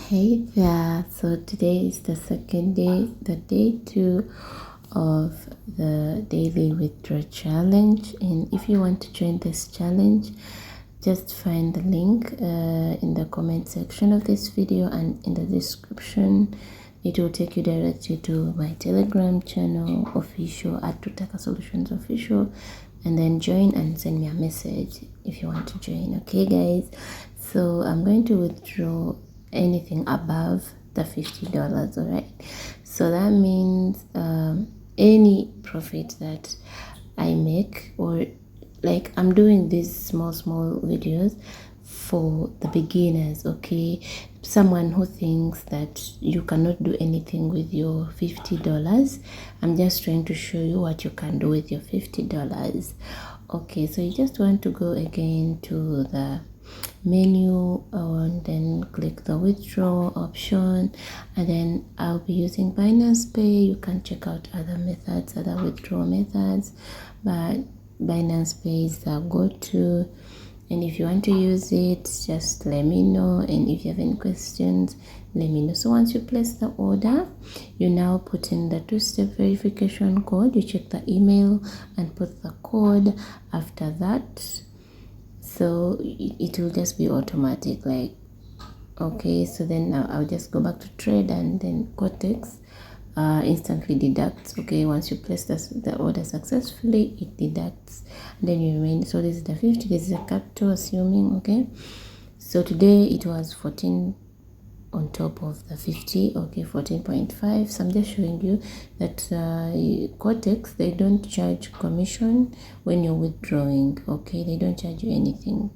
Hey there, so today is the second day, the day 2 of the daily withdrawal challenge. And if you want to join this challenge, just find the link in the comment section of this video and in the description. It will take you directly to my Telegram channel, official Atutaka Solutions Official, and then join and send me a message if you want to join. Okay guys, so I'm going to withdraw anything above the $50. All right, so that means any profit that I make, or like I'm doing these small videos for the beginners. Okay, someone who thinks that you cannot do anything with your $50, I'm just trying to show you what you can do with your $50. Okay, so you just want to go again to the menu and then click the withdrawal option, and then I'll be using Binance Pay. You can check out other methods, other withdrawal methods, but Binance Pay is the go-to. And if you want to use it, just let me know, and if you have any questions, let me know. So once you place the order, you now put in the two-step verification code. You check the email and put the code. After that, so it will just be automatic, like, okay. So then I'll just go back to trade, and then Quotex instantly deducts. Okay, once you place the order successfully, it deducts, and then you remain. So this is the 50, this is a capital, assuming. Okay, so today it was 14 on top of the 50. Okay, 14.5. So I'm just showing you that Quotex, they don't charge commission when you're withdrawing. Okay, they don't charge you anything.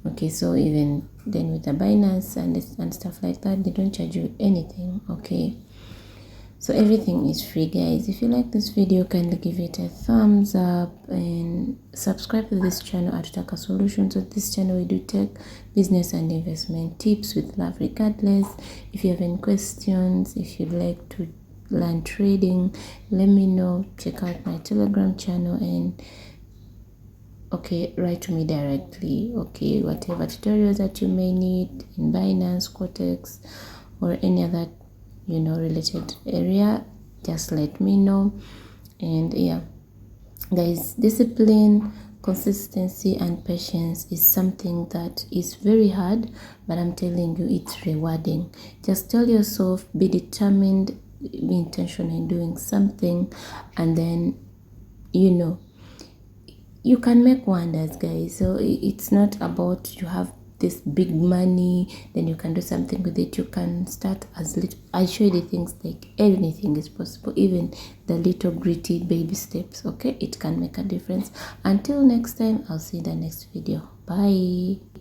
Okay, so even then with the Binance and stuff like that, they don't charge you anything. Okay, so everything is free, guys. If you like this video, kindly give it a thumbs up and subscribe to this channel, Atutaka Solutions. On this channel, we do tech, business and investment tips with love regardless. If you have any questions, if you'd like to learn trading, let me know. Check out my Telegram channel and okay, write to me directly. Okay, whatever tutorials that you may need in Binance, Quotex, or any other related area, just let me know. And yeah guys, discipline, consistency and patience is something that is very hard, but I'm telling you, it's rewarding. Just tell yourself, be determined, be intentional in doing something, and then you can make wonders, guys. So it's not about you have this big money, then you can do something with it. You can start as little. I show you the things, like anything is possible, even the little gritty baby steps. Okay, it can make a difference. Until next time, I'll see you in the next video. Bye.